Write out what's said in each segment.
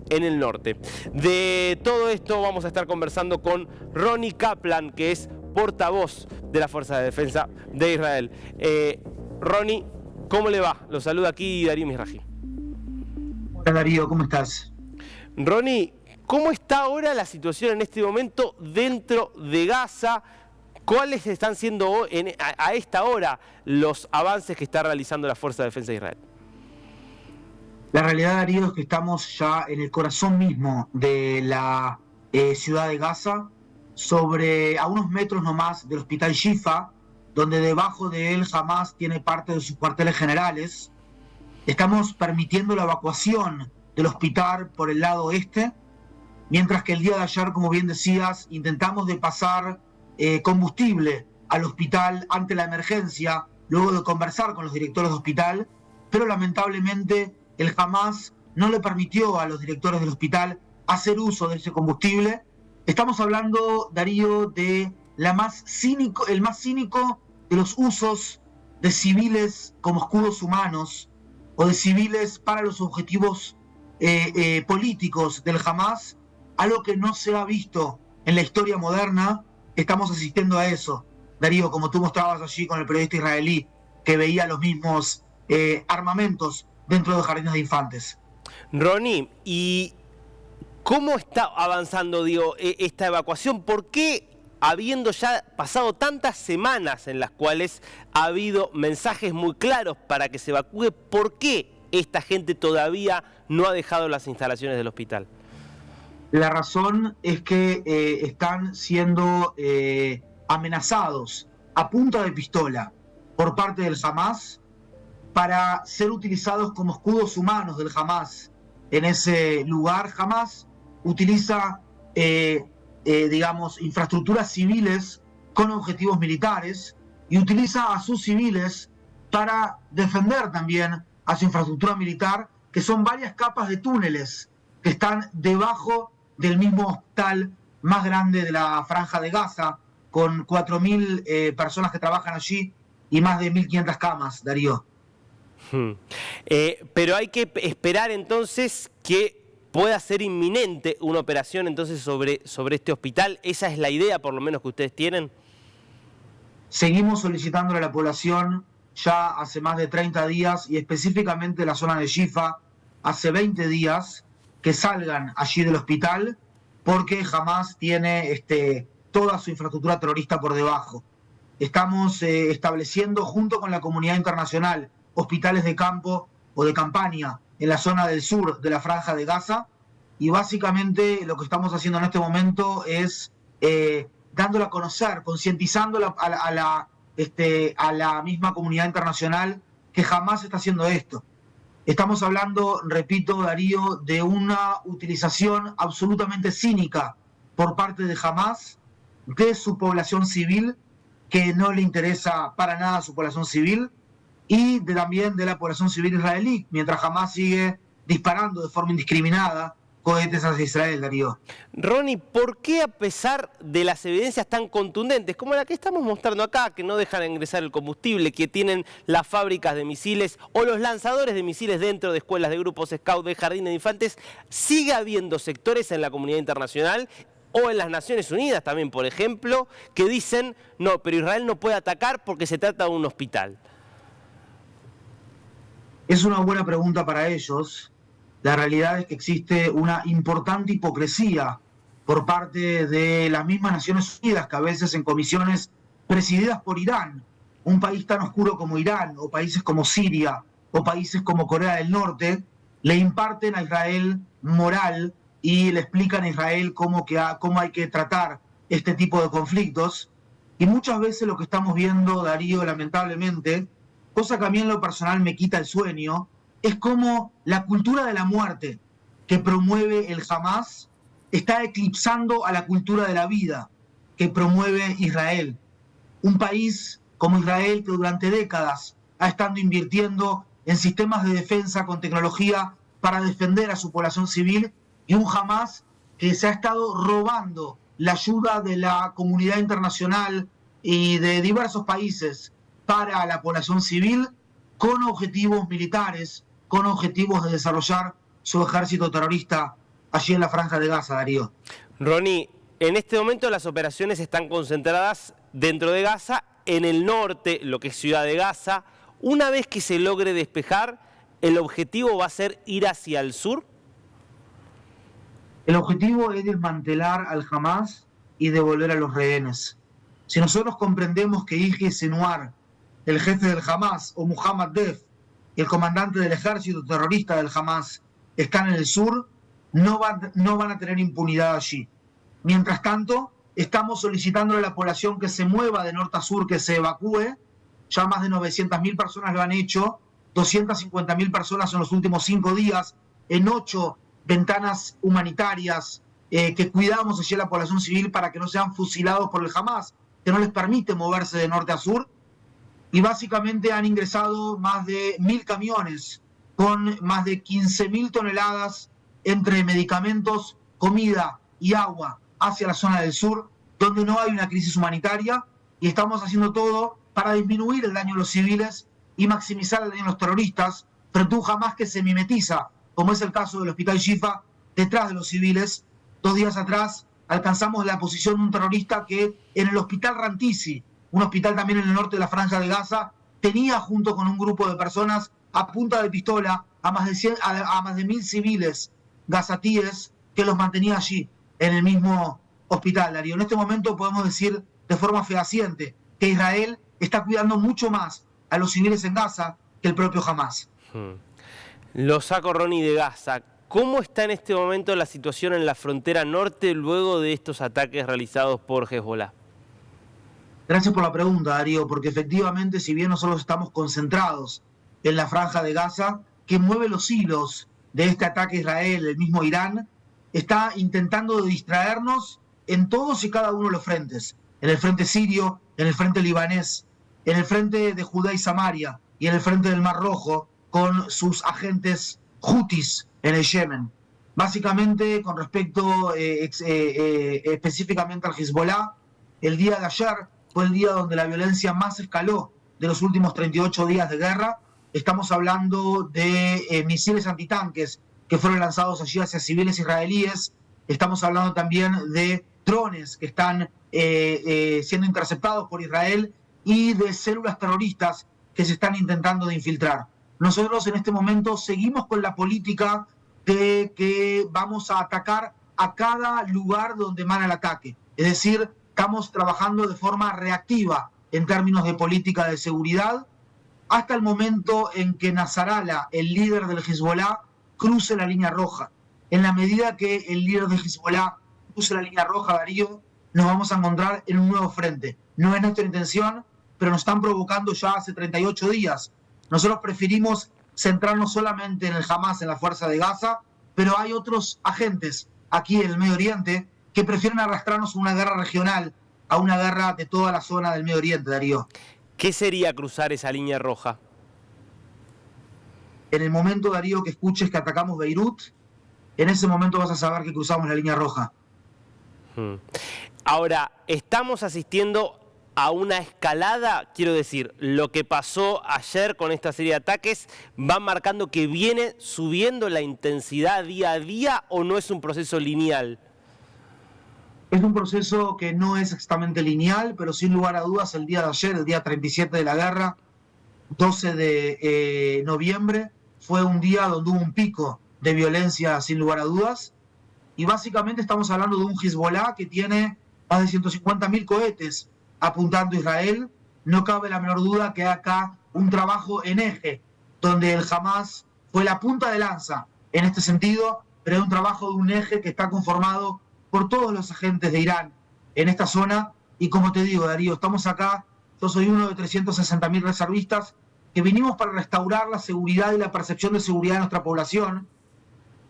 en el norte. De todo esto vamos a estar conversando con Ronnie Kaplan, que es portavoz de la Fuerza de Defensa de Israel. Ronnie, ¿cómo le va? Lo saluda aquí Darío Mizrahi. Hola Darío, ¿cómo estás? Ronnie, ¿cómo está ahora la situación en este momento dentro de Gaza? ¿Cuáles están siendo a esta hora los avances que está realizando la Fuerza de Defensa de Israel? La realidad, Darío, es que estamos ya en el corazón mismo de la ciudad de Gaza, a unos metros nomás del hospital Shifa, donde debajo de él Hamas tiene parte de sus cuarteles generales. Estamos permitiendo la evacuación del hospital por el lado este, mientras que el día de ayer, como bien decías, intentamos de pasar combustible al hospital ante la emergencia, luego de conversar con los directores de hospital, pero lamentablemente el Hamas no le permitió a los directores del hospital hacer uso de ese combustible. Estamos hablando, Darío, de el más cínico de los usos de civiles como escudos humanos o de civiles para los objetivos políticos del Hamas, algo que no se ha visto en la historia moderna. Estamos asistiendo a eso, Darío, como tú mostrabas allí con el periodista israelí que veía los mismos armamentos dentro de los jardines de infantes. Ronnie, ¿y cómo está avanzando, esta evacuación? ¿Por qué, habiendo ya pasado tantas semanas en las cuales ha habido mensajes muy claros para que se evacúe, por qué esta gente todavía no ha dejado las instalaciones del hospital? La razón es que están siendo amenazados a punta de pistola por parte del Hamas para ser utilizados como escudos humanos del Hamas. En ese lugar, Hamas utiliza, infraestructuras civiles con objetivos militares y utiliza a sus civiles para defender también a su infraestructura militar, que son varias capas de túneles que están debajo del mismo hospital más grande de la Franja de Gaza, con 4.000 personas que trabajan allí y más de 1.500 camas, Darío. Pero hay que esperar entonces que pueda ser inminente una operación entonces sobre este hospital. ¿Esa es la idea, por lo menos, que ustedes tienen? Seguimos solicitándole a la población ya hace más de 30 días, y específicamente la zona de Shifa hace 20 días, que salgan allí del hospital, porque Hamas tiene toda su infraestructura terrorista por debajo. Estamos estableciendo junto con la comunidad internacional hospitales de campo o de campaña en la zona del sur de la Franja de Gaza, y básicamente lo que estamos haciendo en este momento es dándolo a conocer, concientizando a la misma comunidad internacional que Hamas está haciendo esto. Estamos hablando, repito, Darío, de una utilización absolutamente cínica por parte de Hamas de su población civil, que no le interesa para nada a su población civil, y también de la población civil israelí, mientras Hamas sigue disparando de forma indiscriminada cohetes hacia Israel, Darío. Ronnie, ¿por qué, a pesar de las evidencias tan contundentes como la que estamos mostrando acá, que no dejan ingresar el combustible, que tienen las fábricas de misiles o los lanzadores de misiles dentro de escuelas, de grupos scout, de jardines de infantes, sigue habiendo sectores en la comunidad internacional o en las Naciones Unidas también, por ejemplo, que dicen, no, pero Israel no puede atacar porque se trata de un hospital? Es una buena pregunta para ellos. La realidad es que existe una importante hipocresía por parte de las mismas Naciones Unidas, que a veces en comisiones presididas por Irán, un país tan oscuro como Irán, o países como Siria, o países como Corea del Norte, le imparten a Israel moral y le explican a Israel cómo hay que tratar este tipo de conflictos. Y muchas veces lo que estamos viendo, Darío, lamentablemente, cosa que a mí en lo personal me quita el sueño, es como la cultura de la muerte que promueve el Hamas está eclipsando a la cultura de la vida que promueve Israel. Un país como Israel que durante décadas ha estado invirtiendo en sistemas de defensa con tecnología para defender a su población civil, y un Hamas que se ha estado robando la ayuda de la comunidad internacional y de diversos países para la población civil, con objetivos militares, con objetivos de desarrollar su ejército terrorista allí en la Franja de Gaza, Darío. Ronnie, en este momento las operaciones están concentradas dentro de Gaza, en el norte, lo que es Ciudad de Gaza. Una vez que se logre despejar, ¿el objetivo va a ser ir hacia el sur? El objetivo es desmantelar al Hamas y devolver a los rehenes. Si nosotros comprendemos que Yahya Sinwar, el jefe del Hamas, o Muhammad Def, el comandante del ejército terrorista del Hamas, están en el sur, no van a tener impunidad allí. Mientras tanto, estamos solicitando a la población que se mueva de norte a sur, que se evacúe. Ya más de 900.000 personas lo han hecho, 250.000 personas en los últimos 5 días, en 8 ventanas humanitarias que cuidamos allí a la población civil para que no sean fusilados por el Hamas, que no les permite moverse de norte a sur. Y básicamente han ingresado más de 1.000 camiones con más de 15.000 toneladas entre medicamentos, comida y agua hacia la zona del sur, donde no hay una crisis humanitaria, y estamos haciendo todo para disminuir el daño a los civiles y maximizar el daño a los terroristas frente a un Hamas que se mimetiza, como es el caso del Hospital Shifa, detrás de los civiles. 2 días atrás alcanzamos la posición de un terrorista que en el Hospital Rantisi, un hospital también en el norte de la Franja de Gaza, tenía junto con un grupo de personas a punta de pistola a más de 1.000 civiles gazatíes que los mantenía allí, en el mismo hospital, Darío. En este momento podemos decir de forma fehaciente que Israel está cuidando mucho más a los civiles en Gaza que el propio Hamas. Lo saco, Ronnie, de Gaza. ¿Cómo está en este momento la situación en la frontera norte luego de estos ataques realizados por Hezbollah? Gracias por la pregunta, Darío, porque efectivamente, si bien nosotros estamos concentrados en la Franja de Gaza, que mueve los hilos de este ataque a Israel, el mismo Irán, está intentando distraernos en todos y cada uno de los frentes. En el frente sirio, en el frente libanés, en el frente de Judea y Samaria y en el frente del Mar Rojo, con sus agentes hutis en el Yemen. Básicamente, con respecto específicamente al Hezbollah, el día de ayer fue el día donde la violencia más escaló de los últimos 38 días de guerra. Estamos hablando de misiles antitanques que fueron lanzados allí hacia civiles israelíes. Estamos hablando también de drones que están siendo interceptados por Israel y de células terroristas que se están intentando de infiltrar. Nosotros en este momento seguimos con la política de que vamos a atacar a cada lugar donde emana el ataque. Es decir, estamos trabajando de forma reactiva en términos de política de seguridad hasta el momento en que Nasrallah, el líder del Hezbollah, cruce la línea roja. En la medida que el líder del Hezbollah cruce la línea roja, Darío, nos vamos a encontrar en un nuevo frente. No es nuestra intención, pero nos están provocando ya hace 38 días. Nosotros preferimos centrarnos solamente en el Hamas, en la Fuerza de Gaza, pero hay otros agentes aquí en el Medio Oriente que prefieren arrastrarnos a una guerra regional, a una guerra de toda la zona del Medio Oriente, Darío. ¿Qué sería cruzar esa línea roja? En el momento, Darío, que escuches que atacamos Beirut, en ese momento vas a saber que cruzamos la línea roja. Ahora, ¿estamos asistiendo a una escalada? Quiero decir, lo que pasó ayer con esta serie de ataques va marcando que viene subiendo la intensidad día a día, ¿o no es un proceso lineal? Es un proceso que no es exactamente lineal, pero sin lugar a dudas el día de ayer, el día 37 de la guerra, 12 de noviembre, fue un día donde hubo un pico de violencia sin lugar a dudas, y básicamente estamos hablando de un Hezbollah que tiene más de 150.000 cohetes apuntando a Israel. No cabe la menor duda que hay acá un trabajo en eje, donde el Hamas fue la punta de lanza en este sentido, pero es un trabajo de un eje que está conformado por todos los agentes de Irán en esta zona. Y como te digo, Darío, estamos acá, yo soy uno de 360.000 reservistas que vinimos para restaurar la seguridad y la percepción de seguridad de nuestra población,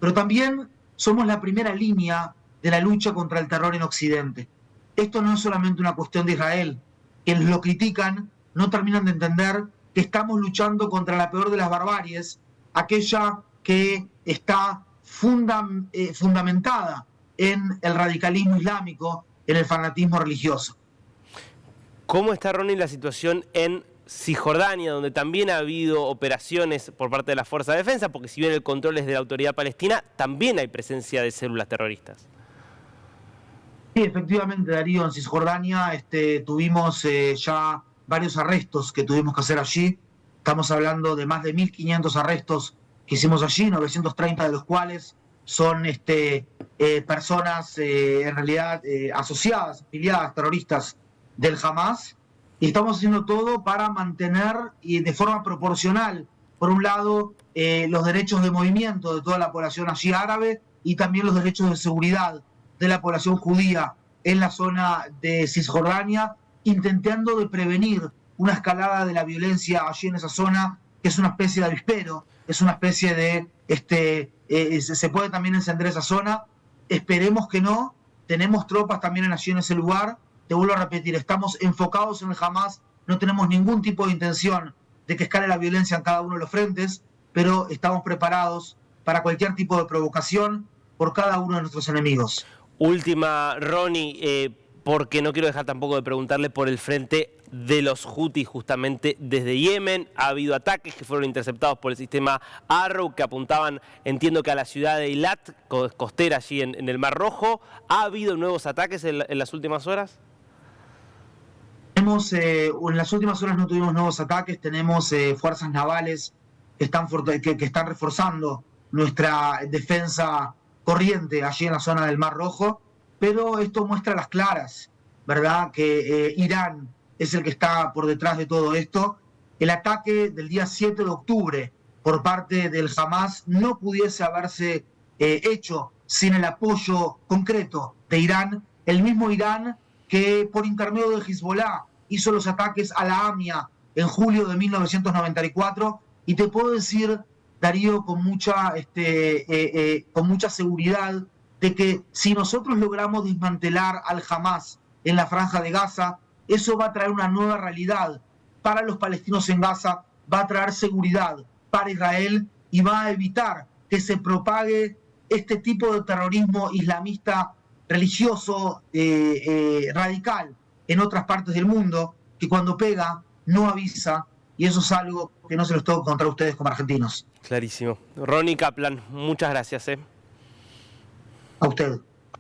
pero también somos la primera línea de la lucha contra el terror en Occidente. Esto no es solamente una cuestión de Israel. Quienes lo critican no terminan de entender que estamos luchando contra la peor de las barbaries, aquella que está fundamentada en el radicalismo islámico, en el fanatismo religioso. ¿Cómo está, Ronnie, la situación en Cisjordania, donde también ha habido operaciones por parte de las fuerzas de defensa, porque si bien el control es de la autoridad palestina, también hay presencia de células terroristas. Sí, efectivamente, Darío, en Cisjordania tuvimos ya varios arrestos que tuvimos que hacer allí. Estamos hablando de más de 1.500 arrestos que hicimos allí, 930 de los cuales son personas en realidad asociadas, afiliadas, terroristas del Hamas. Y estamos haciendo todo para mantener y de forma proporcional, por un lado, los derechos de movimiento de toda la población allí árabe y también los derechos de seguridad de la población judía en la zona de Cisjordania, intentando de prevenir una escalada de la violencia allí en esa zona, que es una especie de avispero, es una especie de... se puede también encender esa zona, esperemos que no, tenemos tropas también allí en ese lugar, te vuelvo a repetir, estamos enfocados en el Hamas, no tenemos ningún tipo de intención de que escale la violencia en cada uno de los frentes, pero estamos preparados para cualquier tipo de provocación por cada uno de nuestros enemigos. Última, Ronnie, porque no quiero dejar tampoco de preguntarle por el frente de los Houthis justamente desde Yemen. Ha habido ataques que fueron interceptados por el sistema Arrow que apuntaban, entiendo que a la ciudad de Eilat, costera allí en el Mar Rojo. ¿Ha habido nuevos ataques en las últimas horas? En las últimas horas no tuvimos nuevos ataques, tenemos fuerzas navales que están reforzando nuestra defensa corriente allí en la zona del Mar Rojo, pero esto muestra a las claras, ¿verdad?, que Irán es el que está por detrás de todo esto. El ataque del día 7 de octubre por parte del Hamas no pudiese haberse hecho sin el apoyo concreto de Irán, el mismo Irán que por intermedio de Hezbollah hizo los ataques a la AMIA en julio de 1994, y te puedo decir, Darío, con mucha seguridad, de que si nosotros logramos desmantelar al Hamas en la Franja de Gaza, eso va a traer una nueva realidad para los palestinos en Gaza, va a traer seguridad para Israel y va a evitar que se propague este tipo de terrorismo islamista religioso radical en otras partes del mundo, que cuando pega no avisa, y eso es algo que no se los tengo contra ustedes como argentinos. Clarísimo. Ronnie Kaplan, muchas gracias. A usted.